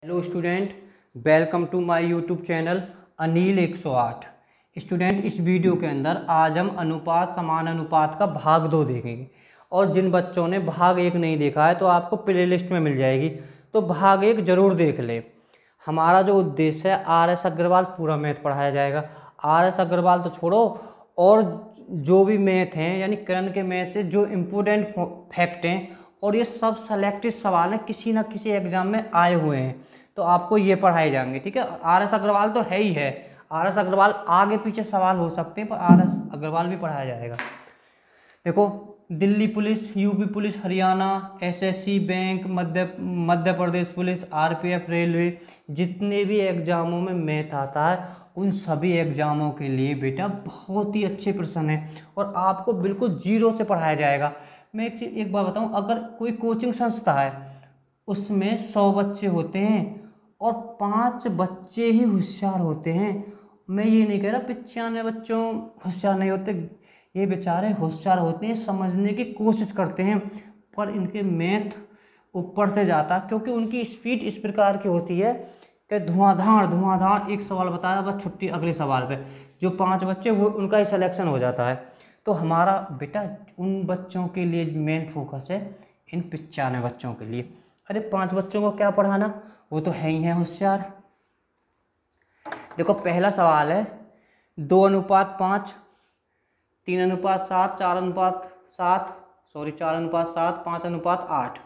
Hello student, welcome to my YouTube channel Anil 108। Student, इस video के अंदर आज हम अनुपात समान अनुपात का भाग 2 देखेंगे। और जिन बच्चों ने भाग 1 नहीं देखा है तो आपको प्लेलिस्ट में मिल जाएगी, तो भाग 1 जरूर देख ले। हमारा जो उद्देश्य है, आर.एस. अग्रवाल पूरा मैथ पढ़ाया जाएगा। आर.एस. अग्रवाल तो छोड़ो, और जो भी मैथ हैं यानी करण के मैथ से जो इम्पोर्टेंट फैक्ट हैं और ये सब सेलेक्टेड सवाल हैं, किसी ना किसी एग्जाम में आए हुए हैं, तो आपको ये पढ़ाए जाएंगे। ठीक है, आर.एस. अग्रवाल तो है ही है। आर.एस. अग्रवाल आगे पीछे सवाल हो सकते हैं, पर आर.एस. अग्रवाल भी पढ़ाया जाएगा। देखो, Delhi police, UP police, Haryana, SSC, bank, Madhya Pradesh police, RPF, railway, जितने भी एग्जामों में मैथ आता है उन सभी एग्जामों के लिए बेटा बहुत ही अच्छे प्रश्न हैं और आपको बिल्कुल जीरो से पढ़ाया जाएगा। मैं एक बार बताऊं, अगर कोई कोचिंग संस्था है उसमें 100 बच्चे होते हैं और 5 बच्चे ही होशियार होते हैं। मैं ये नहीं कह रहा 95 बच्चों होशियार नहीं होते, ये बेचारे होशियार होते हैं, समझने की कोशिश करते हैं, पर इनके मैथ ऊपर से जाता क्योंकि उनकी स्पीड इस प्रकार की होती है कि धुआंधार एक सवाल बताया बस छुट्टी अगले सवाल पे। जो 5 बच्चे वो उनका ही सिलेक्शन हो जाता है। तो हमारा बेटा उन बच्चों के लिए मेन फोकस है, इन 95 बच्चों के लिए। अरे 5 बच्चों को क्या पढ़ाना, वो तो है ही है होशियार। देखो, पहला सवाल है 2:5, 3:7, 4:7, 4:7, 5:8।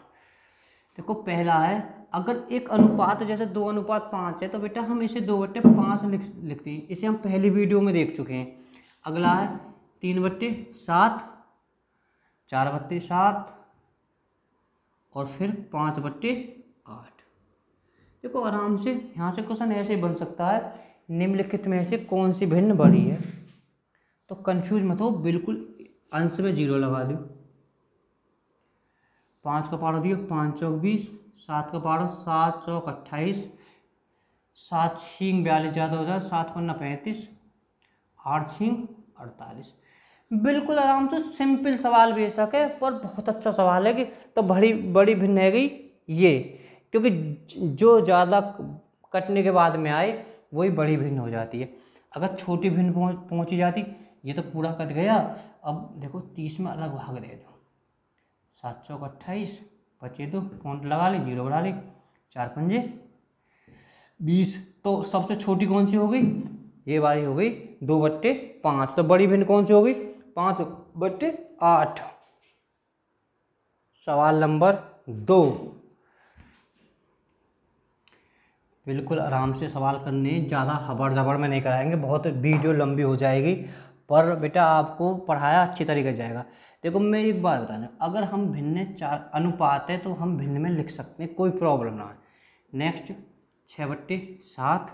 देखो, पहला है, अगर एक अनुपात जैसे 2:5 है तो बेटा हम इसे 2/5 लिखते हैं। इसे हम पहली वीडियो में देख चुके हैं। अगला है 3/7, 4/7 और फिर 5/8। देखो, आराम से यहाँ से क्वेश्चन ऐसे बन सकता है, निम्नलिखित में से कौन सी भिन्न बड़ी है। तो कंफ्यूज मत हो, बिल्कुल अंश में 0 लगा दो। 5 का पारा दियो 5 चौक 20, 7 का पारा 7 चौक 28, 7 छींग 42 ज़्यादा हो जाए, 7 पन्ना 35, 8 छींग 48। बिल्कुल आराम से सिंपल सवाल बेशक है, पर बहुत अच्छा सवाल है कि तो बड़ी बड़ी भिन्न है गई ये, क्योंकि जो ज़्यादा कटने के बाद में आए वही बड़ी भिन्न हो जाती है। अगर छोटी भिन्न पहुँची जाती, ये तो पूरा कट गया। अब देखो 30 में अलग भाग दे दो, 7 चौक 28, बचे तो पॉइंट लगा ली, 0 बढ़ा ली, 4 पंजे 20। तो सबसे छोटी कौन सी हो गई, ये वाली हो गई 2/5। तो बड़ी भिन्न कौन सी हो गई, 5/8। सवाल नंबर 2, बिल्कुल आराम से सवाल करने, ज़्यादा हबड़ जबड़ में नहीं कराएंगे, बहुत वीडियो लंबी हो जाएगी, पर बेटा आपको पढ़ाया अच्छी तरीके से जाएगा। देखो, मैं एक बात बताना, अगर हम भिन्न 4 अनुपात है तो हम भिन्न में लिख सकते हैं, कोई प्रॉब्लम ना है। नेक्स्ट 6/7,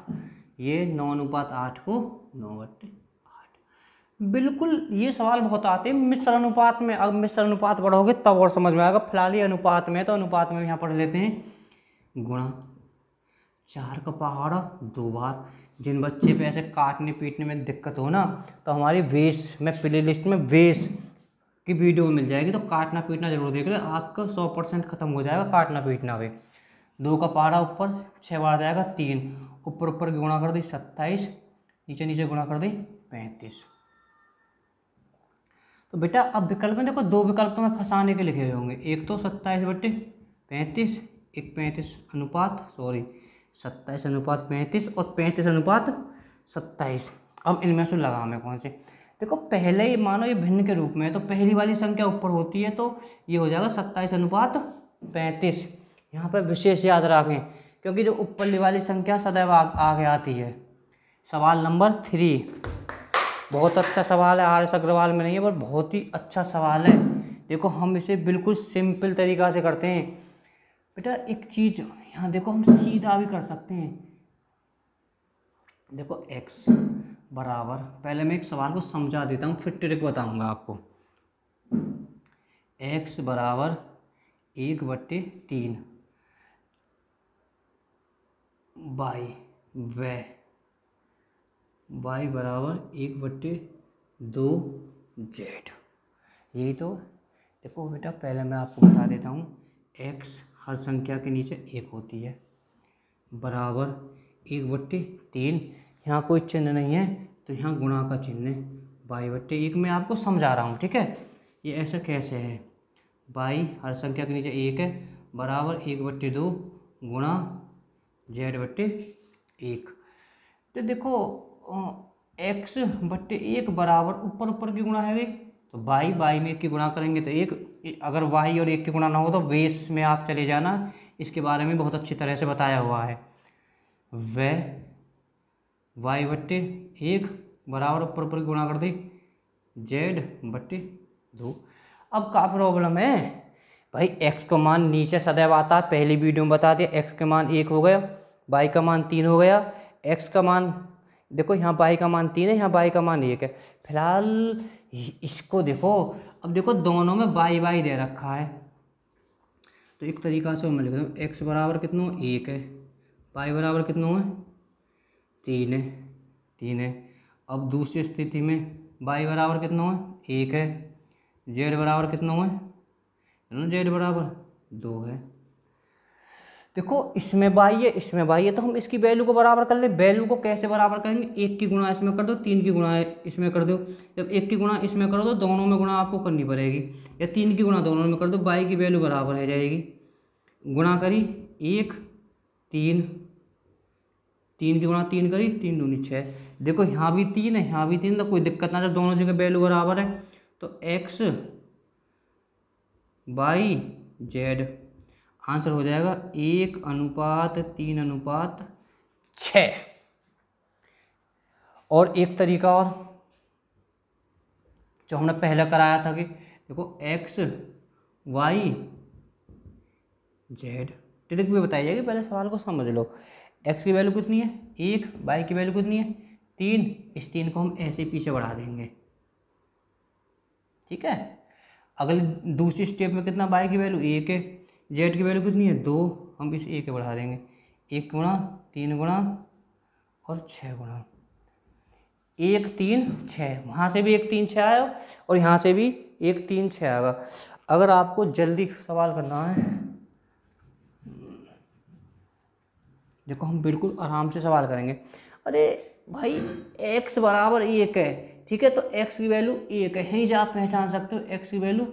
ये 9:8 को 9/8। बिल्कुल ये सवाल बहुत आते हैं मिश्र अनुपात में। अब मिश्र अनुपात पढ़ोगे तब और समझ में आएगा। फिलहाल ये अनुपात में है तो अनुपात में यहाँ पढ़ लेते हैं। गुणा 4 का पहाड़ा 2 बार। जिन बच्चे पे ऐसे काटने पीटने में दिक्कत हो ना, तो हमारी वेस में प्ले लिस्ट में वेस की वीडियो मिल जाएगी, तो काटना पीटना जरूर देख ले, आपका 100% खत्म हो जाएगा काटना पीटना भी। 2 का पहाड़ा ऊपर 6 बार जाएगा 3, ऊपर ऊपर की गुणा कर दी 27, नीचे नीचे गुणा कर दी 35। तो बेटा अब विकल्प में देखो, 2 विकल्प में फंसाने के लिखे हुए होंगे, एक तो 27/35, एक 27/35 और 35/27। अब इनमें से लगा मैं कौन से। देखो, पहले ही मानो ये भिन्न के रूप में है तो पहली वाली संख्या ऊपर होती है, तो ये हो जाएगा 27/35। यहाँ पर विशेष याद रखें, क्योंकि जो ऊपर वाली संख्या सदैव आगे आती है। सवाल नंबर 3, बहुत अच्छा सवाल है, आर.एस. अग्रवाल में नहीं है पर बहुत ही अच्छा सवाल है। देखो, हम इसे बिल्कुल सिंपल तरीका से करते हैं। बेटा एक चीज यहाँ देखो, हम सीधा भी कर सकते हैं। देखो x बराबर, पहले मैं एक सवाल को समझा देता हूँ फिर ट्रिक बताऊंगा आपको। x बराबर 1/3 y बराबर 1/2 z। यही तो। देखो बेटा, पहले मैं आपको बता देता हूँ, x हर संख्या के नीचे 1 होती है, बराबर 1/3। यहाँ कोई चिन्ह नहीं है तो यहाँ गुणा का चिन्ह है, y/1 मैं आपको समझा रहा हूँ, ठीक है। ये ऐसा कैसे है, y हर संख्या के नीचे 1 है, बराबर 1/2 गुणा z/1। तो देखो x/1 बराबर ऊपर ऊपर की गुणा है, तो y में 1 की गुणा करेंगे तो 1, अगर y और 1 की गुणा ना हो तो बेस में आप चले जाना, इसके बारे में बहुत अच्छी तरह से बताया हुआ है। वह y/1 बराबर ऊपर ऊपर की गुणा कर दी z/2। अब क्या प्रॉब्लम है भाई, x का मान नीचे सदैव आता है, पहली वीडियो में बता दिया, x का मान 1 हो गया, y का मान 3 हो गया, x का मान देखो यहाँ y का मान 3 है, यहाँ y का मान 1 है। फिलहाल इसको देखो, अब देखो दोनों में y दे रखा है, तो एक तरीका से मैं लिख दूँ x बराबर कितना 1 है, y बराबर कितना है 3 है। अब दूसरी स्थिति में y बराबर कितना है 1 है, z बराबर कितना है, z बराबर 2 है। देखो इसमें y है, इसमें y है, तो हम इसकी वैल्यू को बराबर कर ले। वैल्यू को कैसे बराबर करेंगे, 1 की गुणा इसमें कर दो, 3 की गुणा इसमें कर दो। जब 1 की गुणा इसमें करो तो दोनों में गुणा आपको करनी पड़ेगी, या 3 की गुणा दोनों में कर दो, y की वैल्यू बराबर है जाएगी, गुणा करी 1 3, 3 की गुणा 3 करी, 3 दूनी 6। देखो यहाँ भी 3 है, यहाँ भी 3, तो कोई दिक्कत ना, जब दोनों जगह वैल्यू बराबर है तो x बाई z आंसर हो जाएगा 1:3:6। और एक तरीका और जो हमने पहले कराया था कि देखो x y z, ट्रिक भी बताई जाएगी, पहले सवाल को समझ लो। x की वैल्यू कितनी है 1, y की वैल्यू कितनी है 3, इस 3 को हम ऐसे पीछे बढ़ा देंगे, ठीक है। अगले दूसरी स्टेप में कितना y की वैल्यू 1 है, z की वैल्यू कितनी है 2, हम इस 1 बढ़ा देंगे, 1 गुणा 3 गुणा और 6 गुणा, 1 3 6, वहाँ से भी 1 3 6 आया और यहाँ से भी 1 3 6 आएगा। अगर आपको जल्दी सवाल करना है, देखो हम बिल्कुल आराम से सवाल करेंगे। अरे भाई x बराबर 1 है, ठीक है, तो x की वैल्यू 1 है, यहीं से आप पहचान सकते हो x की वैल्यू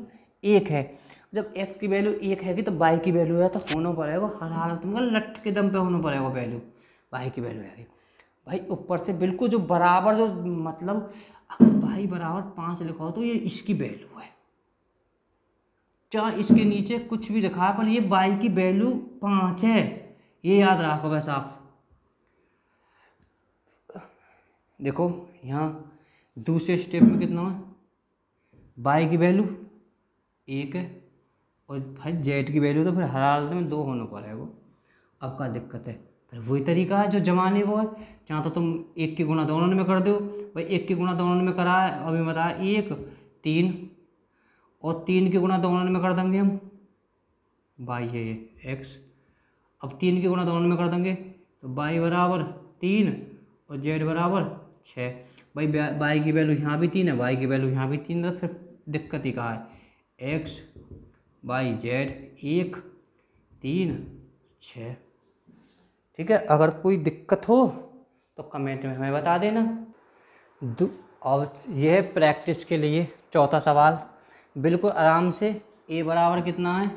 1 है। जब x की वैल्यू 1 है तो y की वैल्यू है तो होना पड़ेगा हर हालत में लट के दम पे होना पड़ेगा वैल्यू, y की वैल्यू है भाई ऊपर से बिल्कुल जो बराबर, जो मतलब अगर y बराबर 5 लिखा हो तो ये इसकी वैल्यू है, चाहे इसके नीचे कुछ भी लिखा है पर ये y की वैल्यू 5 है, ये याद रखो बस आप। देखो यहाँ दूसरे स्टेप में कितना है, y की वैल्यू 1 है और भाई z की वैल्यू तो फिर हर हालत में 2 होना पड़ेगा। अब क्या दिक्कत है, फिर वही तरीका है जो जमाने को है, चाहे तो तुम 1 की गुणा दोनों में कर दो, भाई 1 की गुणा दोनों में करा है, अभी बताया 1 3 और 3 की गुणा दोनों में कर देंगे हम y है ये x। अब 3 की गुणा दोनों में कर देंगे तो y बराबर 3 और z बराबर 6। भाई y की वैल्यू यहाँ भी 3 है, y की वैल्यू यहाँ भी 3 है, तो फिर दिक्कत ही कहाँ है, x बाई z 1 3 6, ठीक है। अगर कोई दिक्कत हो तो कमेंट में हमें बता देना। और यह प्रैक्टिस के लिए चौथा सवाल, बिल्कुल आराम से, a बराबर कितना है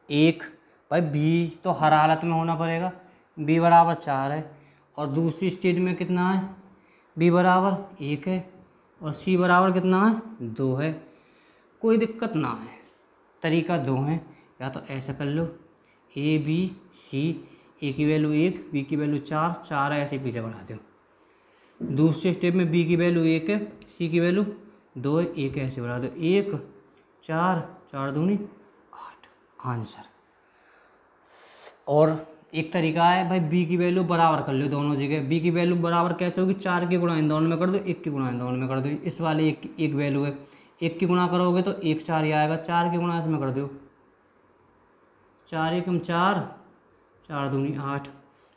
1, भाई b तो हर हालत में होना पड़ेगा, b बराबर 4 है, और दूसरी स्टेज में कितना है b बराबर 1 है और c बराबर कितना है 2 है। कोई दिक्कत ना है, तरीका 2 है, या तो ऐसा कर लो a b c, a की वैल्यू 1, b की वैल्यू 4 है, ऐसे पीछे बढ़ा दो। दूसरे स्टेप में b की वैल्यू 1 है, c की वैल्यू 2 है, 1 ऐसे बढ़ा दो, 1 4 4 दूनी 8 आंसर। और एक तरीका है भाई b की वैल्यू बराबर कर लो दोनों जगह, b की वैल्यू बराबर कैसे होगी, 4 की गुणा इन दोनों में कर दो, 1 की गुणा इन दोनों में कर दो, इस वाले एक वैल्यू है, 1 की गुणा करोगे तो 1 4 ही आएगा, 4 की गुणा इसमें कर दो, 4 1 4 4 दूनी 8।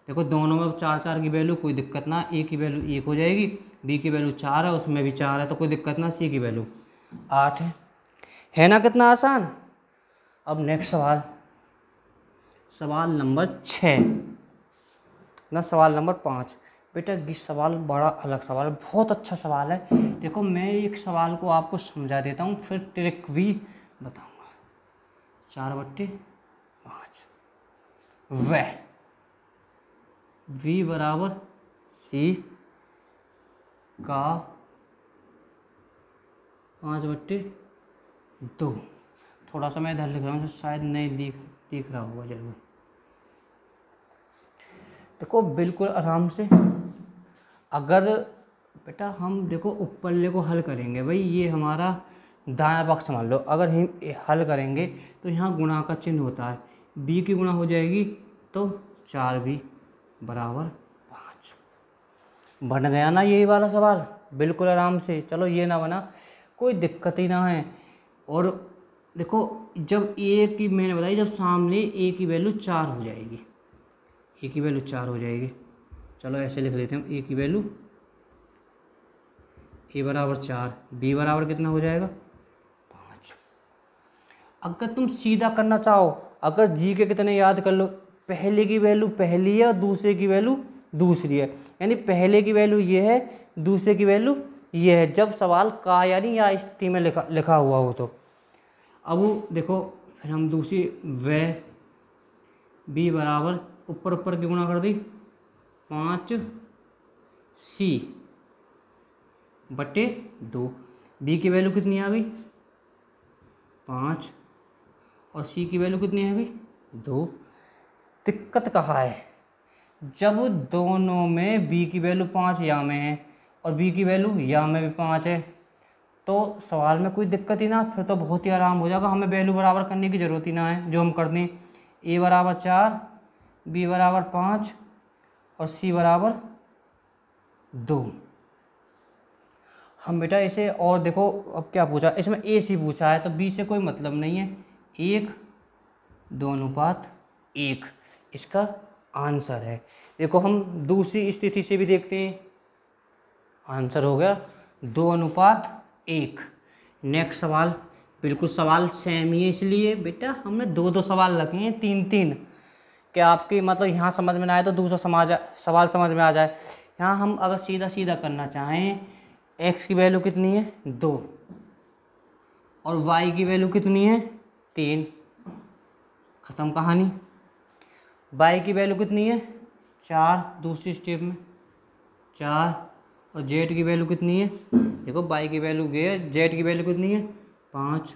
देखो दोनों में 4 4 की वैल्यू, कोई दिक्कत ना, a की वैल्यू 1 हो जाएगी, b की वैल्यू 4 है, उसमें भी 4 है, तो कोई दिक्कत ना, c की वैल्यू 8 है ना, कितना आसान। अब नेक्स्ट सवाल, सवाल नंबर 6 ना, सवाल नंबर 5। बेटा ये सवाल बड़ा अलग सवाल है, बहुत अच्छा सवाल है। देखो मैं एक सवाल को आपको समझा देता हूँ, फिर ट्रिक भी बताऊँगा। 4/5 वह v बराबर c का 5/2। थोड़ा सा मैं इधर लिख रहा हूँ, शायद नहीं दिख रहा होगा जरूर। देखो बिल्कुल आराम से, अगर बेटा हम देखो ऊपरले को हल करेंगे, भाई ये हमारा दायां पक्ष मान लो, अगर हम हल करेंगे तो यहाँ गुणा का चिन्ह होता है, b की गुणा हो जाएगी तो 4b बराबर 5। बन गया ना यही वाला सवाल, बिल्कुल आराम से। चलो ये ना बना, कोई दिक्कत ही ना है। और देखो जब a की मैंने बताई, जब सामने a की वैल्यू 4 हो जाएगी, a की वैल्यू 4 हो जाएगी, चलो ऐसे लिख देते हैं, a की वैल्यू a बराबर 4, b बराबर कितना हो जाएगा 5। अगर तुम सीधा करना चाहो, अगर g के कितने याद कर लो, पहले की वैल्यू पहली है और दूसरे की वैल्यू दूसरी है, यानी पहले की वैल्यू ये है, दूसरे की वैल्यू ये है, जब सवाल का यानी या स्थिति में लिखा हुआ हो तो। अब देखो फिर हम दूसरी वह b बराबर ऊपर ऊपर की गुणा कर दी 5c/2, b की वैल्यू कितनी आ गई 5 और c की वैल्यू कितनी आ गई 2। दिक्कत कहाँ है, जब दोनों में b की वैल्यू 5 या में है और b की वैल्यू या में भी 5 है, तो सवाल में कोई दिक्कत ही ना, फिर तो बहुत ही आराम हो जाएगा, हमें वैल्यू बराबर करने की ज़रूरत ही ना है। जो हम कर दें, a बराबर 4, b बराबर 5 और c बराबर 2। हम बेटा इसे, और देखो अब क्या पूछा इसमें, a c पूछा है तो b से कोई मतलब नहीं है, 1:2:1 इसका आंसर है। देखो हम दूसरी स्थिति से भी देखते हैं, आंसर हो गया 2:1। नेक्स्ट सवाल, बिल्कुल सवाल सेम ही है, इसलिए बेटा हमने 2-2 सवाल रखे हैं, 3-3, कि आपकी मतलब यहाँ समझ में ना आए तो दूसरा सवाल समझ में आ जाए। यहाँ हम अगर सीधा सीधा करना चाहें, x की वैल्यू कितनी है 2 और y की वैल्यू कितनी है 3, ख़त्म कहानी। y की वैल्यू कितनी है 4, दूसरी स्टेप में 4, और z की वैल्यू कितनी है, देखो y की वैल्यू गए, z की वैल्यू कितनी है 5।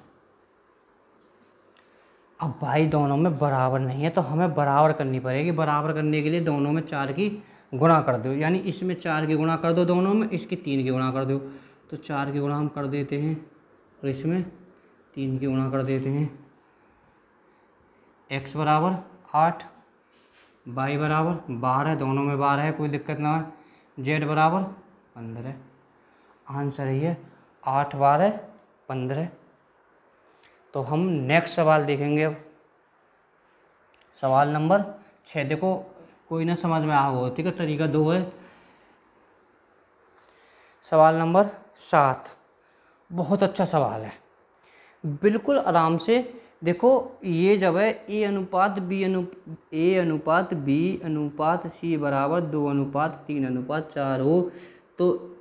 अब भाई दोनों में बराबर नहीं है तो हमें बराबर करनी पड़ेगी। बराबर करने के लिए दोनों में 4 की गुणा कर दो, यानी इसमें 4 की गुणा कर दो, दोनों में इसकी 3 की गुणा कर दो, तो 4 की गुणा हम कर देते हैं और इसमें 3 की गुणा कर देते हैं। x बराबर 8, y बराबर 12, दोनों में 12 है, कोई दिक्कत ना है, z बराबर 15। आंसर ये 8, 12, 15। तो हम नेक्स्ट सवाल देखेंगे अब, सवाल नंबर 6। देखो कोई ना समझ में आ हो, ठीक है, तरीका 2 है। सवाल नंबर 7 बहुत अच्छा सवाल है, बिल्कुल आराम से देखो। ये जब है a अनुपात b अनुपात c बराबर 2:3:4 हो, तो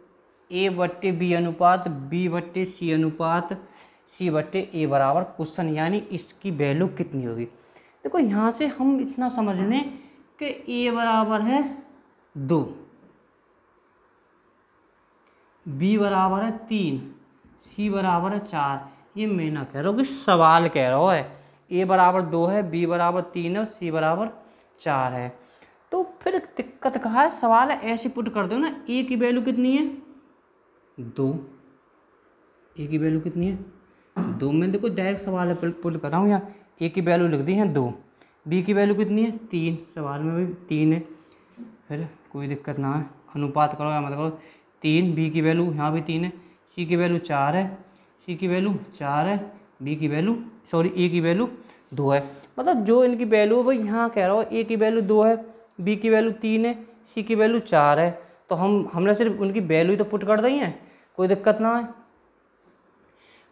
a/b अनुपात b/c अनुपात c/a बराबर क्वेश्चन, यानी इसकी वैल्यू कितनी होगी। देखो यहाँ से हम इतना समझ लें कि a बराबर है 2, b बराबर है 3, c बराबर है 4। ये मैं ना कह रहा हूँ कि सवाल कह रहा है, a बराबर 2 है, b बराबर 3 है और c बराबर 4 है, तो फिर दिक्कत कहाँ है। सवाल है ऐसे पुट कर दो ना, a की वैल्यू कितनी है 2, a की वैल्यू कितनी है 2, मैं देखो डायरेक्ट सवाल है पुट कर रहा हूँ, यहाँ a की वैल्यू लिख दी है 2, b की वैल्यू कितनी है 3, सवाल में भी 3 है, फिर कोई दिक्कत ना है, अनुपात करो या मत करो, 3, b की वैल्यू यहाँ भी 3 है, c की वैल्यू 4 है, c की वैल्यू 4 है, b की वैल्यू a की वैल्यू 2 है। मतलब जो इनकी वैल्यू है भाई, यहाँ कह रहा हूँ a की वैल्यू 2 है, b की वैल्यू 3 है, c की वैल्यू 4 है, तो हमने सिर्फ उनकी वैल्यू तो पुट कर दी है, कोई दिक्कत ना है।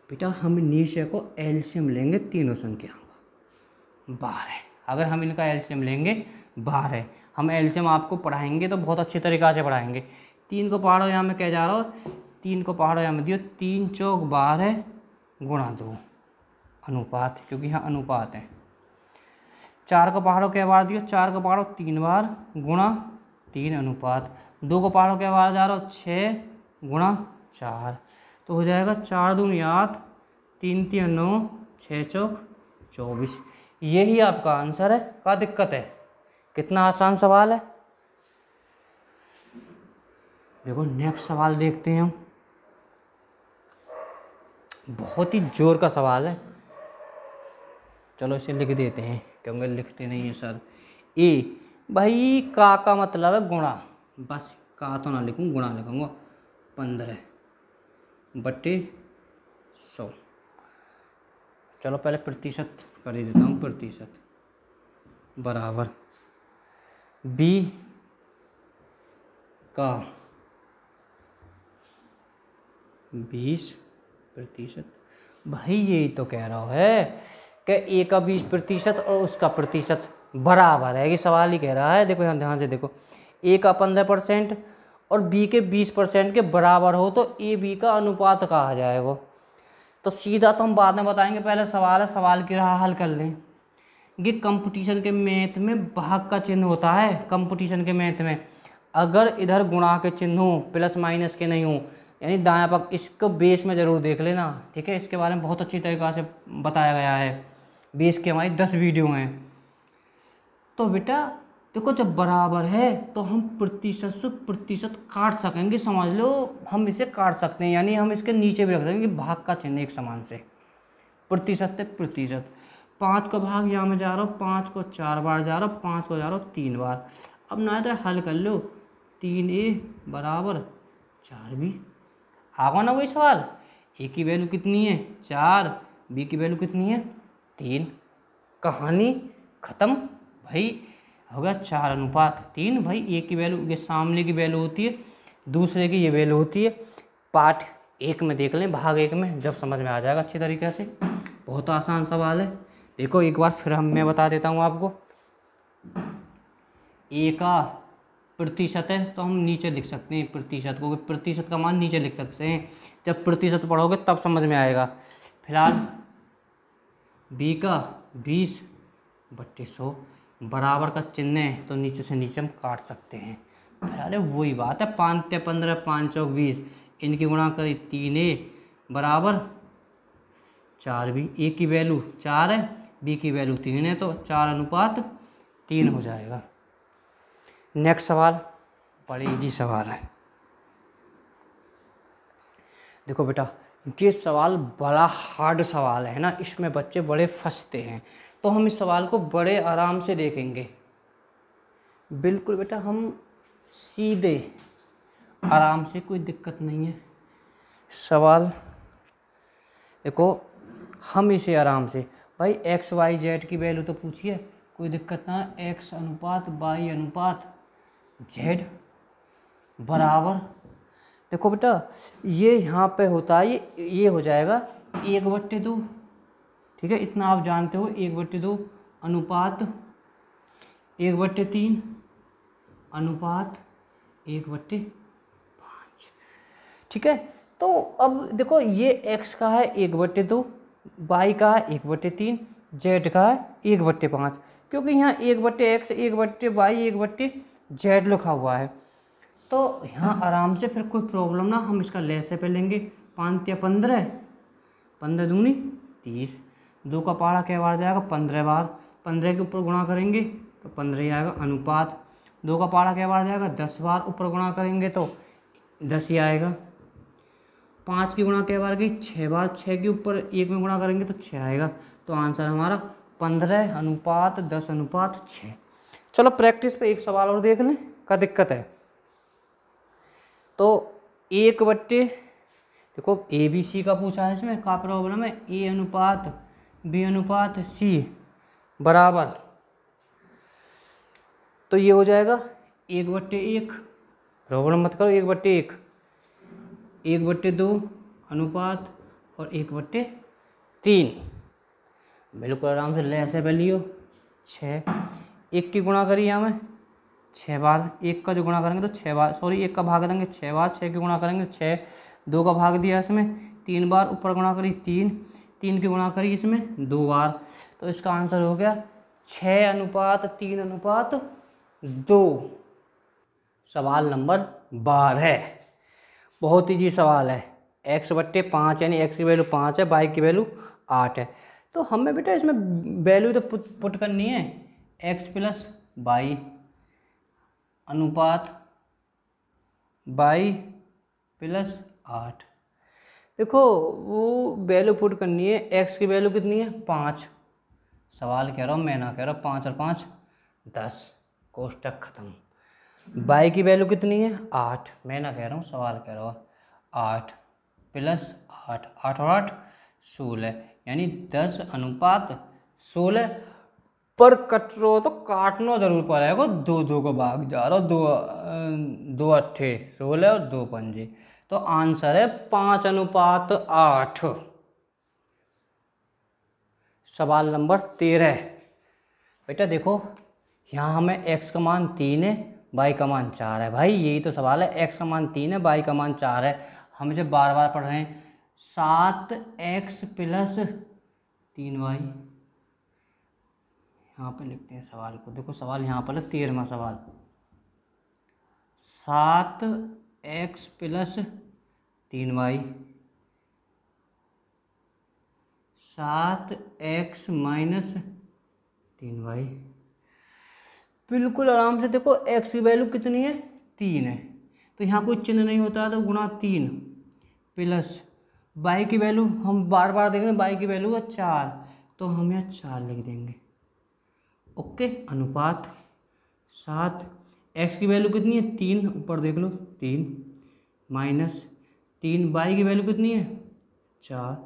बेटा हम नीचे को एलसीएम लेंगे तीनों संख्याओं का, 12। अगर हम इनका एलसीएम लेंगे 12। हम एलसीएम आपको पढ़ाएंगे तो बहुत अच्छी तरीक़ा से पढ़ाएंगे। 3 को पहाड़ो यहाँ में कह जा रहा हूँ, 3 को पहाड़ो यहाँ में दियो, 3 चौक 12 गुणा 2 अनुपात, क्योंकि यहाँ अनुपात है। 4 को पहाड़ो कै बार दियो, 4 को पहाड़ो 3 बार गुणा 3 अनुपात। 2 को पहाड़ो कै बार जा रहा हो, 6 गुणा 4, तो हो जाएगा 4 दूनी 8, 3 3 9, 6 चौक 24। यही आपका आंसर है। क्या दिक्कत है? कितना आसान सवाल है। देखो नेक्स्ट सवाल देखते हैं हम। बहुत ही जोर का सवाल है। चलो इसे लिख देते हैं, क्योंकि लिखते नहीं है सर। ए भाई का मतलब है गुणा, बस का तो ना लिखूं, गुणा लिखूंगा। 15/100। चलो पहले प्रतिशत कर ही देता हूँ। प्रतिशत बराबर बी का 20%। भाई यही तो कह रहा है कि ए का 20% और उसका प्रतिशत बराबर है। ये सवाल ही कह रहा है। देखो यहाँ ध्यान से देखो, ए का 15% और बी के 20% के बराबर हो तो ए बी का अनुपात कहा जाएगा। तो सीधा तो हम बाद में बताएंगे, पहले सवाल है, सवाल की राह हल कर लें। ये कंपटीशन के मैथ में भाग का चिन्ह होता है। कंपटीशन के मैथ में अगर इधर गुणा के चिन्ह हो, प्लस माइनस के नहीं हो, यानी दायां पक्ष, इसको बेस में ज़रूर देख लेना, ठीक है। इसके बारे में बहुत अच्छी तरीक़ा से बताया गया है। बेस की हमारी 10 वीडियो हैं। तो बेटा देखो जब बराबर है तो हम प्रतिशत से प्रतिशत काट सकेंगे, समझ लो हम इसे काट सकते हैं, यानी हम इसके नीचे भी रख देंगे भाग का चिन्ह एक समान से। प्रतिशत से प्रतिशत, 5 का भाग यहाँ में जा रहा हो, 5 को 4 बार जा रहा हो, 5 को जा रहा हो 3 बार। अब ना तो हल कर लो, 3a बराबर 4b। आगा ना कोई सवाल। ए की वैल्यू कितनी है 4, बी की वैल्यू कितनी है 3। कहानी ख़त्म भाई। हो गया 4:3। भाई ए की वैल्यू, ये सामने की वैल्यू होती है, दूसरे की ये वैल्यू होती है। पार्ट 1 में देख लें, भाग 1 में, जब समझ में आ जाएगा अच्छी तरीके से। बहुत आसान सवाल है। देखो एक बार फिर मैं बता देता हूँ आपको। ए का प्रतिशत है तो हम नीचे लिख सकते हैं प्रतिशत को, प्रतिशत का मान नीचे लिख सकते हैं। जब प्रतिशत पढ़ोगे तब समझ में आएगा। फिलहाल बी का 20/100 बराबर का चिन्ह है तो नीचे से नीचे हम काट सकते हैं। अरे वही बात है, 5 × 15 5 चौक 20, इनकी गुणा करी 3a बराबर 4b। ए की वैल्यू 4 है, बी की वैल्यू 3 है, तो 4:3 हो जाएगा। नेक्स्ट सवाल बड़े इजी सवाल है। देखो बेटा ये सवाल बड़ा हार्ड सवाल है ना, इसमें बच्चे बड़े फंसते हैं, तो हम इस सवाल को बड़े आराम से देखेंगे। बिल्कुल बेटा हम सीधे आराम से, कोई दिक्कत नहीं है। सवाल देखो हम इसे आराम से, भाई x y z की वैल्यू तो पूछिए, कोई दिक्कत ना। x अनुपात y अनुपात z बराबर, देखो बेटा ये यहाँ पे होता है, ये हो जाएगा 1/2, ठीक है। इतना आप जानते हो, 1/2 अनुपात 1/3 अनुपात 1/5, ठीक है। तो अब देखो ये x का है 1/2, y का है 1/3, z का है 1/5, क्योंकि यहाँ 1/x 1/y 1/z लिखा हुआ है। तो यहाँ आराम से फिर कोई प्रॉब्लम ना, हम इसका लैसे पे लेंगे। 5 × 15, 15 दूनी 30। 2 का पहाड़ा कै बार जाएगा 15 बार, 15 के ऊपर गुणा करेंगे तो 15 ही आएगा अनुपात। 2 का पहाड़ा कै बार जाएगा 10 बार, ऊपर गुणा करेंगे तो 10 ही आएगा। 5 की गुणा कै बार गई 6 बार, 6 के ऊपर 1 में गुणा करेंगे तो 6 आएगा। तो आंसर हमारा 15:10:6। चलो प्रैक्टिस पे एक सवाल और देख लें, क्या दिक्कत है। तो 1/, देखो ABC का पूछा है इसमें, क्या प्रॉब्लम है, A अनुपात B अनुपात C बराबर, तो ये हो जाएगा 1/1। प्रॉब्लम मत करो, 1/1, 1/2 अनुपात और 1/3। बिल्कुल आराम से ले ऐसे पे लियो, 6, 1 की गुणा करी यहाँ में 6 बार, 1 का जो गुणा करेंगे तो 6 बार, सॉरी 1 का भाग देंगे 6 बार, 6 की गुणा करेंगे 6, 2 का भाग दिया इसमें 3 बार, ऊपर गुणा करी 3, 3 की गुणा करी इसमें 2 बार। तो इसका आंसर हो गया 6:3:2। सवाल नंबर 12 बहुत ईजी सवाल है। x/5 यानी x की वैल्यू 5 है, y की वैल्यू 8 है। तो हमें बेटा इसमें वैल्यू तो पुट करनी है, x + y अनुपात y + 8। देखो वो वैल्यू पुट करनी है, x की वैल्यू कितनी है 5, सवाल कह रहा हूँ मैं ना कह रहा हूँ, 5 और 5 10, कोष्टक खत्म। y की वैल्यू कितनी है 8, मैं ना कह रहा हूँ सवाल कह रहा हूँ, 8 + 8, 8 और 8 16, यानी 10:16 पर कट रहे हो तो काटना जरूर पड़ेगा, 2 को भाग जा रहा हो, 2 अट्ठे 16 और 2 पंजे, तो आंसर है 5:8। सवाल नंबर 13 बेटा देखो यहाँ हमें x का मान 3 है, y का मान 4 है। भाई यही तो सवाल है, x का मान 3 है, y का मान 4 है। हम इसे बार बार पढ़ रहे हैं। 7x + 3y, यहाँ पे लिखते हैं सवाल को। देखो सवाल यहाँ पर 13वां सवाल, 7x + 3y, 7x - 3y। बिल्कुल आराम से देखो x की वैल्यू कितनी है 3 है, तो यहाँ कोई चिन्ह नहीं होता है, तो गुणा 3 प्लस y की वैल्यू हम बार बार देख रहे हैं, y की वैल्यू है 4, तो हम यहाँ 4 लिख देंगे। ओके, अनुपात 7, x की वैल्यू कितनी है 3, ऊपर देख लो 3 माइनस 3, y की वैल्यू कितनी है 4।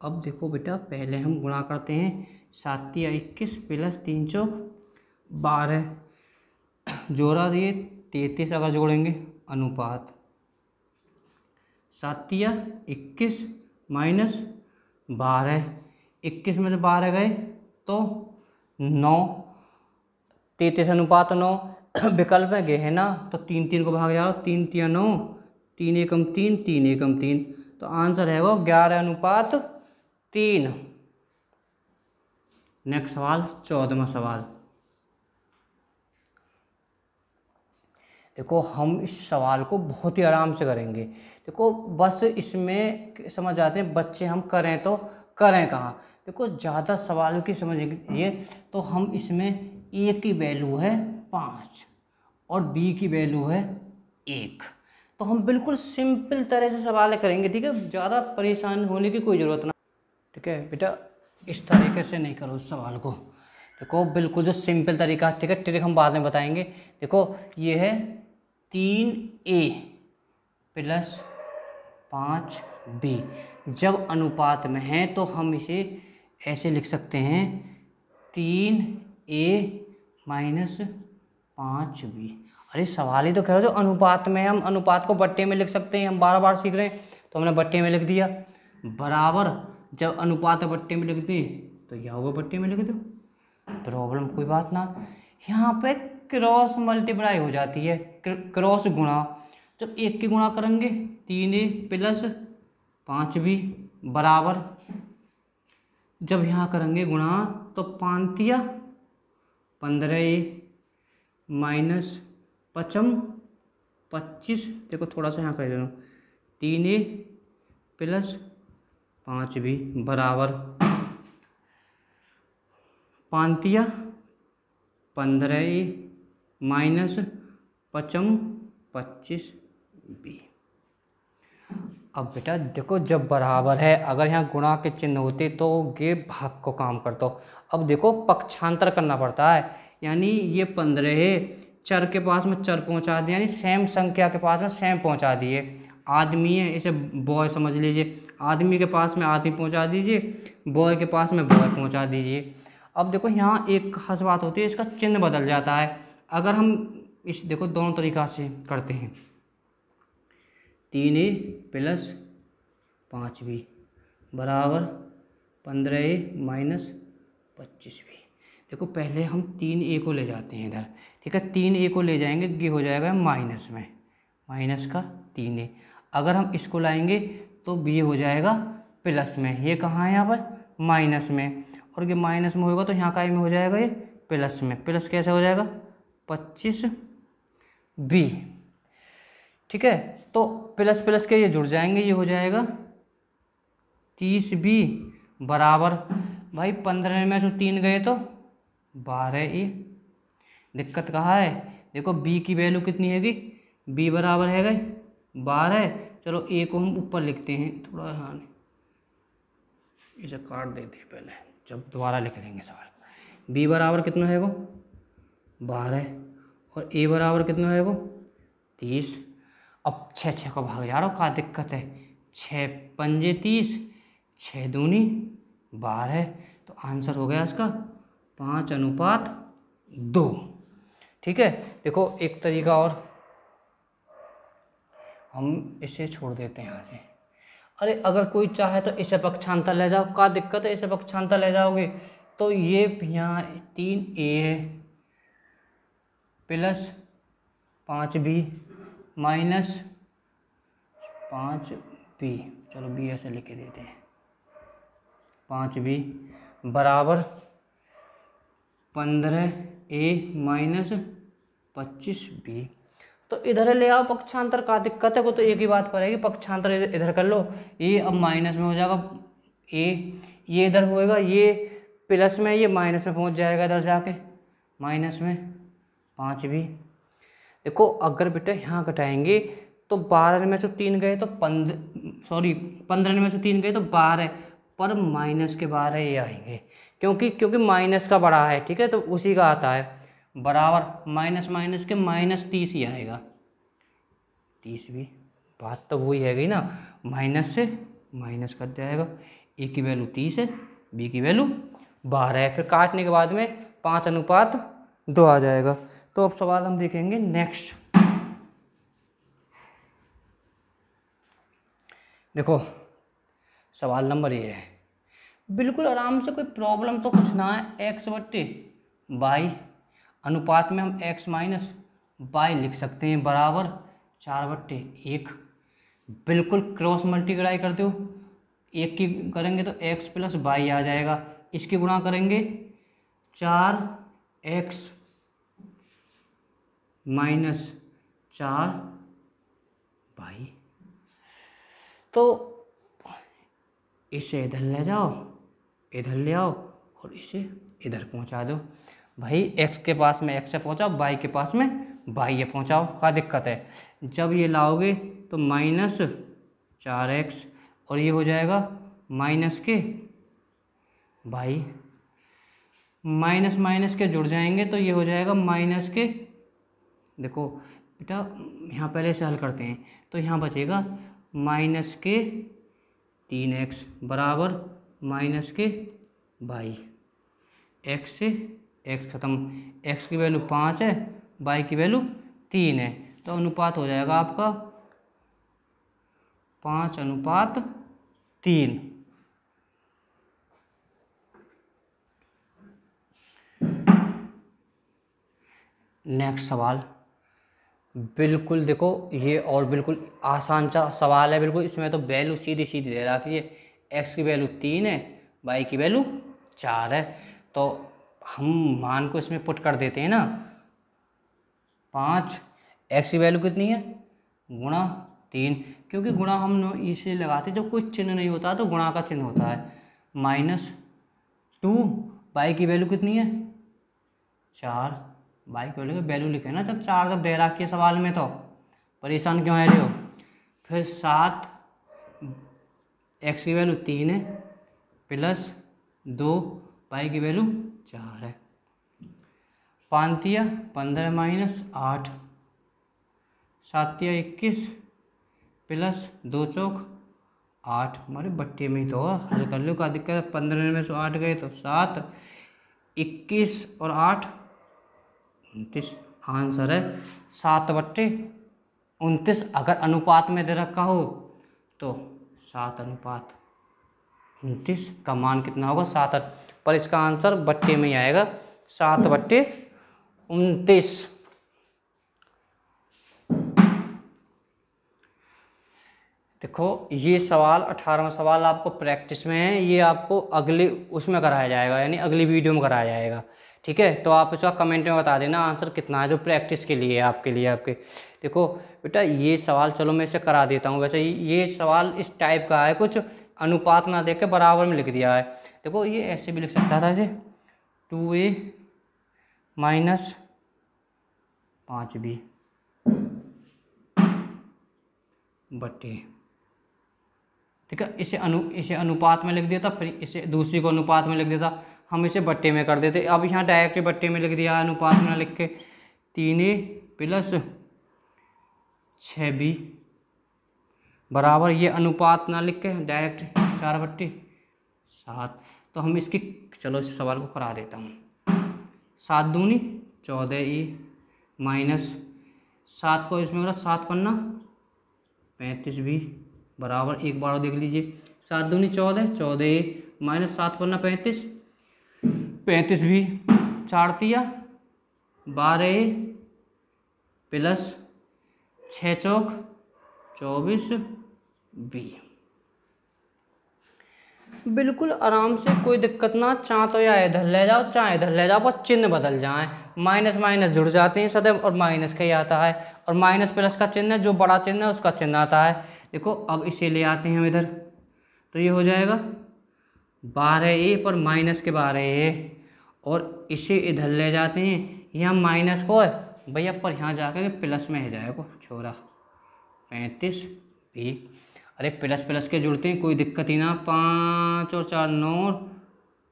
अब देखो बेटा पहले हम गुणा करते हैं, 7 या 21 प्लस 3 चौक 12, जोड़ा दिए 33, अगर जोड़ेंगे अनुपात 7 या 21 माइनस 12, 21 में से 12 गए तो 9, 33 अनुपात 9, विकल्प में गए हैं ना, तो 3 3 को भाग जाओ, 3 3 9, 3 एकम 3, 3 एकम 3, तो आंसर है वो 11:3। नेक्स्ट सवाल 14वां सवाल। देखो हम इस सवाल को बहुत ही आराम से करेंगे। देखो बस इसमें समझ आते हैं बच्चे हम करें तो करें कहाँ। देखो ज़्यादा सवाल की समझिए तो हम इसमें a की वैल्यू है 5 और b की वैल्यू है 1, तो हम बिल्कुल सिंपल तरह से सवाल करेंगे। ठीक है, ज़्यादा परेशान होने की कोई ज़रूरत ना। ठीक है बेटा, इस तरीके से नहीं करो इस सवाल को। देखो बिल्कुल जो सिंपल तरीका, ठीक है, ट्रिक हम बाद में बताएंगे। देखो ये है 3a + 5b, जब अनुपात में है तो हम इसे ऐसे लिख सकते हैं 3a - 5b। अरे सवाल ही तो कह रहे हो, जो अनुपात में है हम अनुपात को बट्टे में लिख सकते हैं, हम बार बार सीख रहे हैं तो हमने बट्टे में लिख दिया, बराबर जब अनुपात बट्टे में लिख दें तो यह होगा बट्टे में लिख दो, प्रॉब्लम कोई बात ना। यहाँ पे क्रॉस मल्टीप्लाई हो जाती है, क्रॉस गुणा, जब 1 की गुणा करेंगे 3a + 5b बराबर, जब यहाँ करेंगे गुणा तो 5 या 15a माइनस 5 25, देखो थोड़ा सा यहाँ कर दे रहा हूँ, 3a + 5b बराबर 5 या 15a माइनस 5 25b। अब बेटा देखो जब बराबर है, अगर यहाँ गुणा के चिन्ह होते तो ये भाग को काम करता। अब देखो पक्षांतर करना पड़ता है, यानी ये 15 है, चर के पास में चर पहुंचा दिया, यानी सेम संख्या के पास में सेम पहुंचा दिए। आदमी है, इसे बॉय समझ लीजिए, आदमी के पास में आदमी पहुंचा दीजिए, बॉय के पास में बॉय पहुंचा दीजिए। अब देखो यहाँ एक खास बात होती है, इसका चिन्ह बदल जाता है। अगर हम इस देखो दोनों तरीक़ा से करते हैं, 3a + 5b बराबर 15a माइनस 25b। देखो पहले हम 3a को ले जाते हैं इधर, ठीक है। 3a को ले जाएंगे, ये हो जाएगा माइनस में, माइनस का 3a। अगर हम इसको लाएंगे तो b हो जाएगा प्लस में। ये कहाँ है? यहाँ पर माइनस में, और ये माइनस में होगा तो यहाँ का में हो जाएगा ये प्लस में। प्लस कैसे हो जाएगा? 25b, ठीक है। तो प्लस प्लस के ये जुड़ जाएंगे, ये हो जाएगा 30b बराबर, भाई 15 में से 3 गए तो 12a। दिक्कत कहाँ है? देखो b की वैल्यू कितनी हैगी? b बराबर है गए 12। चलो a को हम ऊपर लिखते हैं थोड़ा, हाँ इसे काट देते हैं पहले, जब दोबारा लिख लेंगे सवाल। b बराबर कितना है वो? 12, और a बराबर कितना है वो? 30। अब 6 को भाग जा रहा हूँ, क्या दिक्कत है? 6 पंजे 30, 6 दूनी 12, तो आंसर हो गया इसका 5:2, ठीक है। देखो एक तरीका और, हम इसे छोड़ देते हैं यहाँ से। अरे अगर कोई चाहे तो इसे पक्षांतर ले जाओ, क्या दिक्कत है? इसे पक्षांतर ले जाओगे तो ये यहाँ 3a है प्लस 5b माइनस 5b, चलो b ऐसे लिख देते हैं, 5b बराबर 15a माइनस 25b। तो इधर ले आओ पक्षांतर, का दिक्कत है? वो तो एक ही बात पड़ेगी, पक्षांतर इधर कर लो। ये अब माइनस में हो जाएगा ये इधर होएगा, ये प्लस में, ये माइनस में पहुंच जाएगा इधर जाके, माइनस में 5b। देखो अगर बेटा यहाँ घटाएंगे तो 12 में से 3 गए तो 15 में से 3 गए तो 12, पर माइनस के 12 ये आएंगे, क्योंकि माइनस का बड़ा है, ठीक है, तो उसी का आता है बराबर माइनस माइनस के -30 ही आएगा। 30 भी, बात तो वही है गई ना, माइनस से माइनस कट जाएगा। ए की वैल्यू 30 है, बी की वैल्यू 12 है, फिर काटने के बाद में 5:2 आ जाएगा। तो अब सवाल हम देखेंगे नेक्स्ट। देखो सवाल नंबर ये है, बिल्कुल आराम से, कोई प्रॉब्लम तो कुछ ना है। x/y अनुपात में हम x माइनस y लिख सकते हैं बराबर 4/1। बिल्कुल क्रॉस मल्टीप्लाई करते हो, एक की करेंगे तो x प्लस y आ जाएगा, इसकी गुणा करेंगे 4x माइनस 4y। तो इसे इधर ले जाओ, इधर ले आओ, और इसे इधर पहुंचा दो। भाई x के पास में x से पहुंचाओ, y के पास में y ये पहुंचाओ, क्या दिक्कत है? जब ये लाओगे तो -4x, और ये हो जाएगा माइनस के y, माइनस माइनस के जुड़ जाएंगे तो ये हो जाएगा माइनस के, देखो बेटा यहाँ पहले से हल करते हैं, तो यहाँ बचेगा माइनस के 3x बराबर माइनस के y। x से x खत्म, x की वैल्यू 5 है, y की वैल्यू 3 है, तो अनुपात हो जाएगा आपका 5:3। नेक्स्ट सवाल, बिल्कुल देखो ये और बिल्कुल आसान सा सवाल है, बिल्कुल इसमें तो वैल्यू सीधी सीधी दे रखी है। x की वैल्यू 3 है, y की वैल्यू 4 है, तो हम मान को इसमें पुट कर देते हैं ना। 5, x की वैल्यू कितनी है? गुणा 3, क्योंकि गुणा हम इसे लगाते जब कोई चिन्ह नहीं होता तो गुणा का चिन्ह होता है। -2, y की वैल्यू कितनी है? 4, y की वैल्यू लिखे ना, जब 4 जब दे रखी है सवाल में तो परेशान क्यों है रहे हो। फिर 7, x की वैल्यू 3 है प्लस 2, y की वैल्यू 4 है। 5 या 15 माइनस 8, 7 या 21 प्लस 2 चौक 8, हमारे बट्टे में ही तो हल कर लो, क्या दिक्कत है? 15 में से 8 गए तो 7, 21 और 8 29, आंसर है 7/29। अगर अनुपात में दे रखा हो तो 7:29 का मान कितना होगा? 7, पर इसका आंसर बट्टे में ही आएगा 7/29। देखो ये सवाल 18वां सवाल आपको प्रैक्टिस में है, ये आपको अगले उसमें कराया जाएगा, यानी अगली वीडियो में कराया जाएगा। ठीक है, तो आप इसका कमेंट में बता देना आंसर कितना है, जो प्रैक्टिस के लिए है आपके लिए। आपके देखो बेटा ये सवाल, चलो मैं इसे करा देता हूँ। वैसे ये सवाल इस टाइप का है, कुछ अनुपात ना देख के बराबर में लिख दिया है। देखो ये ऐसे भी लिख सकता था, इसे 2a माइनस 5b बटे, ठीक है, इसे अनुपात में लिख देता, फिर इसे दूसरी को अनुपात में लिख देता, हम इसे बट्टे में कर देते। अब यहाँ डायरेक्ट बट्टे में लिख दिया, अनुपात में लिख के 3a प्लस 6b बराबर, ये अनुपात ना लिख के डायरेक्ट 4/7। तो हम इसकी, चलो इस सवाल को करा देता हूँ। 7 दूनी 14a माइनस 7 को इसमें 7 पन्ना 35b बराबर, एक बार देख लीजिए, 7 दूनी 14, 14a माइनस 7 पन्ना 35, 35b 4 तिया 12a प्लस 6 चौक 24b। बिल्कुल आराम से, कोई दिक्कत ना। चाहे तो या इधर ले जाओ चाहे इधर ले जाओ, बस चिन्ह बदल जाए, माइनस माइनस जुड़ जाते हैं सदैव, और माइनस का ही आता है, और माइनस प्लस का चिन्ह, जो बड़ा चिन्ह है उसका चिन्ह आता है। देखो अब इसे ले आते हैं हम इधर, तो ये हो जाएगा 12a पर माइनस के 12a, और इसे इधर ले जाते हैं, यहाँ माइनस को है भैया पर यहाँ जाकर प्लस में हो जाएगा छोरा 35b। अरे प्लस प्लस के जुड़ते हैं, कोई दिक्कत ही ना। 5 और 4 9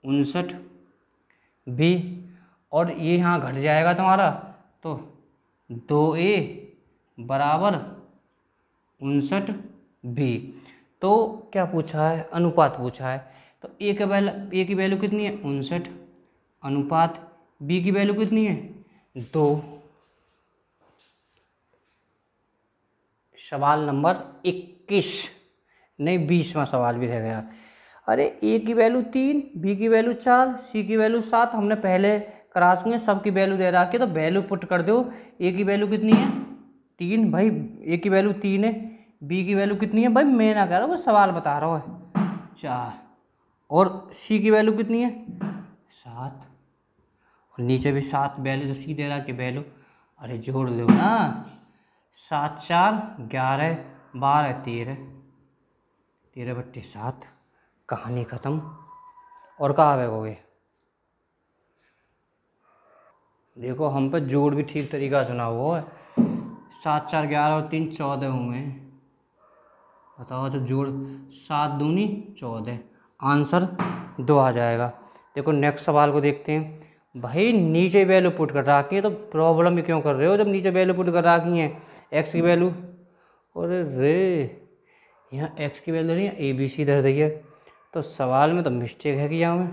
59b, और ये यहाँ घट जाएगा तुम्हारा, तो 2a बराबर 59b। तो क्या पूछा है, अनुपात पूछा है। तो a की वैल्यू कितनी है 59, अनुपात b की वैल्यू कितनी है 2। सवाल नंबर 21, नहीं 20वां सवाल भी रह गया। अरे a की वैल्यू 3, b की वैल्यू 4, c की वैल्यू 7, हमने पहले करा चुके हैं, सबकी वैल्यू दे रखी है, तो वैल्यू पुट कर दो। a की वैल्यू कितनी है 3, भाई a की वैल्यू 3 है, b की वैल्यू कितनी है, भाई मैं ना कह रहा हूँ, सवाल बता रहा हूँ 4, और c की वैल्यू कितनी है 7, और नीचे भी 7 वैल्यू, तो c दे रहा कि वैल्यू, अरे जोड़ दो ना, 7 4 11 12 13, 13/7, कहानी ख़त्म। और कहाँ बैठोगे, देखो हम पे जोड़ भी ठीक तरीका सुना हुआ है, 7 4 11 और 3 14 हुए, बताओ तो जोड़ 7 दूनी 14, आंसर 2 आ जाएगा। देखो नेक्स्ट सवाल को देखते हैं। भाई नीचे वैल्यू पुट कर रखी है, तो प्रॉब्लम भी क्यों कर रहे हो जब नीचे वैल्यू पुट कर रखी है, एक्स की वैल्यू, अरे रे यहाँ एक्स की वैल्यू नहीं है, ए बी सी धर दी है, तो सवाल में तो मिस्टेक है कि यहाँ में,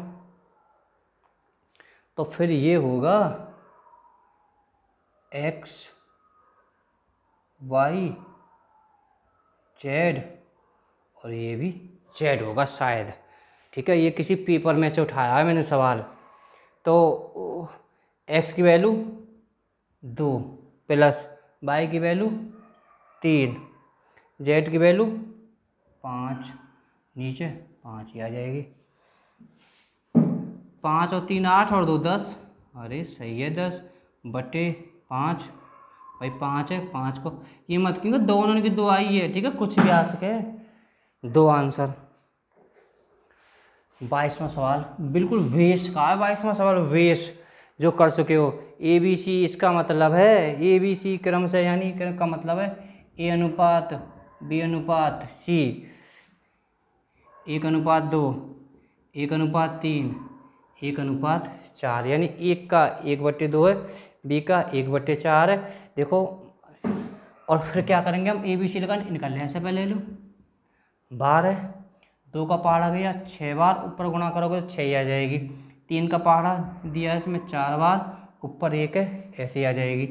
तो फिर ये होगा एक्स वाई जेड, और ये भी जेड होगा शायद। ठीक है, ये किसी पेपर में से उठाया है मैंने सवाल। तो एक्स की वैल्यू 2 प्लस वाई की वैल्यू 3, जेड की वैल्यू 5, नीचे 5 ही आ जाएगी, 5 और 3 8 और 2 10, अरे सही है 10/5, भाई 5 है, 5 को ये मत क्योंकि दोनों की 2 आई है, ठीक है, कुछ भी आ सके, 2 आंसर। 22वां सवाल बिल्कुल वेस का है, 22वां सवाल वेस जो कर सके हो। ए बी सी, इसका मतलब है ए बी सी क्रम से, यानी का मतलब है ए अनुपात बी अनुपात सी, 1:2, 1:3, 1:4, यानी 1 का 1/2 है, बी का 1/4 है। देखो और फिर क्या करेंगे हम, ए बी सी लगाने, इनका लहसा पहले ले लो, 12 है, 2 का पहाड़ा गया 6 बार, ऊपर गुणा करोगे तो 6 आ जाएगी, 3 का पहाड़ा दिया है इसमें 4 बार, ऊपर 1 है, ऐसे आ जाएगी,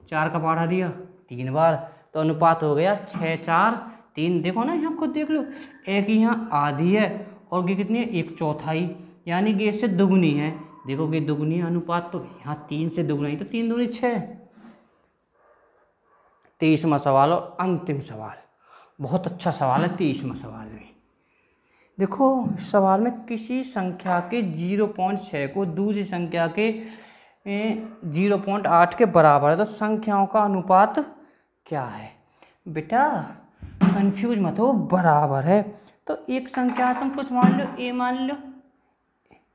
4 का पहाड़ा दिया 3 बार, तो अनुपात हो गया 6 4 3। देखो ना यहाँ खुद देख लो, एक यहाँ आधी है और ये कितनी है 1/4, यानी कि इससे दुगनी है, देखोगे दुगुनी अनुपात, तो यहाँ 3 से दुगुना ही, तो 3 दूनी 6। 23वां सवाल और अंतिम सवाल, बहुत अच्छा सवाल है 23वां सवाल में। देखो सवाल में किसी संख्या के 0.6 को दूसरी संख्या के 0.8 के बराबर है, तो संख्याओं का अनुपात क्या है। बेटा कंफ्यूज मत हो, बराबर है तो एक संख्या तुम कुछ मान लो, ए मान लो,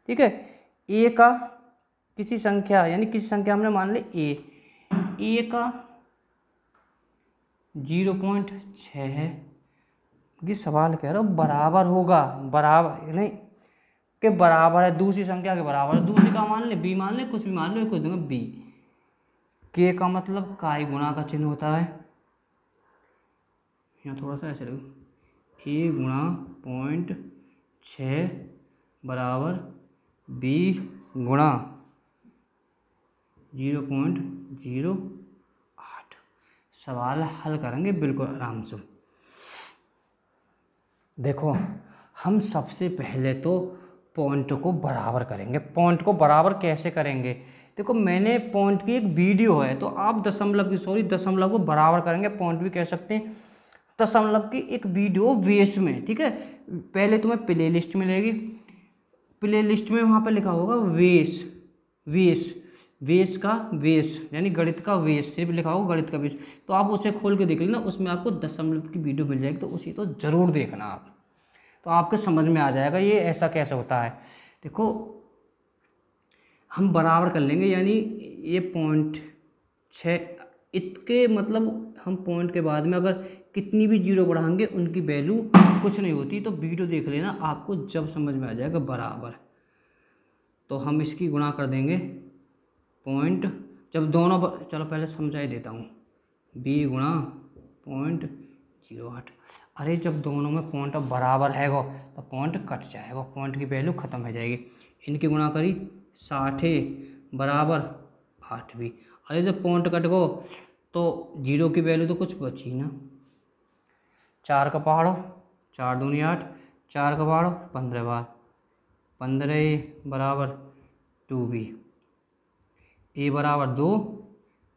ठीक है। ए का किसी संख्या, यानी किसी संख्या हमने मान ली ए का 0.6 है, ये सवाल कह रहा हूँ बराबर होगा, बराबर नहीं के बराबर है, दूसरी संख्या के बराबर है। दूसरी का मान ले, बी मान ले, कुछ भी मान लो, कुछ दूंगा बी। के का मतलब काई गुणा का चिन्ह होता है, यहाँ थोड़ा सा ऐसे लगो, ए गुणा 0.6 बराबर बी गुणा 0.08। सवाल हल करेंगे बिल्कुल आराम से। देखो हम सबसे पहले तो पॉइंट को बराबर करेंगे। पॉइंट को बराबर कैसे करेंगे, देखो मैंने पॉइंट की एक वीडियो है, तो आप दशमलव को बराबर करेंगे, पॉइंट भी कह सकते हैं। दशमलव की एक वीडियो वेस में, ठीक है, पहले तुम्हें प्ले लिस्ट मिलेगी, प्ले लिस्ट में वहाँ पर लिखा होगा वेस का वेस, यानी गणित का वेस, सिर्फ लिखा होगा गणित का वेस, तो आप उसे खोल के देख लेना, उसमें आपको दशमलव की वीडियो मिल जाएगी, तो उसी तो ज़रूर देखना आप, तो आपके समझ में आ जाएगा ये ऐसा कैसे होता है। देखो हम बराबर कर लेंगे, यानी ये 0.6 इसके मतलब हम पॉइंट के बाद में अगर कितनी भी जीरो बढ़ाएंगे उनकी वैल्यू कुछ नहीं होती, तो वीडियो देख लेना, आपको जब समझ में आ जाएगा बराबर। तो हम इसकी गुणा कर देंगे पॉइंट, जब दोनों चलो पहले समझा ही देता हूँ, बी गुणा 0.08। अरे जब दोनों में पॉइंट अब बराबर है तो पॉइंट कट जाएगा, पॉइंट की वैल्यू ख़त्म हो जाएगी। इनकी गुणा करी 60 बराबर 8 भी। अरे जब पॉइंट कट गो तो जीरो की वैल्यू तो कुछ बची ना, 4 का पहाड़ो 4 दूनी 8, 4 का पहाड़ो 15 बार, 15 बराबर 2b, ए बराबर 2,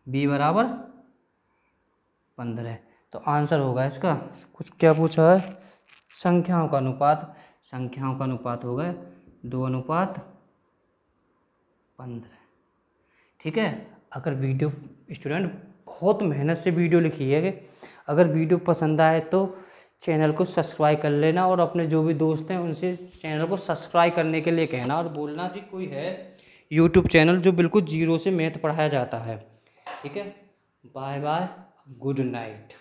बी बराबर 15। तो आंसर होगा इसका, कुछ क्या पूछा है, संख्याओं का अनुपात, संख्याओं का अनुपात होगा 2:15। ठीक है। अगर वीडियो स्टूडेंट बहुत मेहनत से वीडियो लिखी है, अगर वीडियो पसंद आए तो चैनल को सब्सक्राइब कर लेना, और अपने जो भी दोस्त हैं उनसे चैनल को सब्सक्राइब करने के लिए कहना, और बोलना कि कोई है यूट्यूब चैनल जो बिल्कुल जीरो से मैथ पढ़ाया जाता है। ठीक है, बाय बाय, गुड नाइट।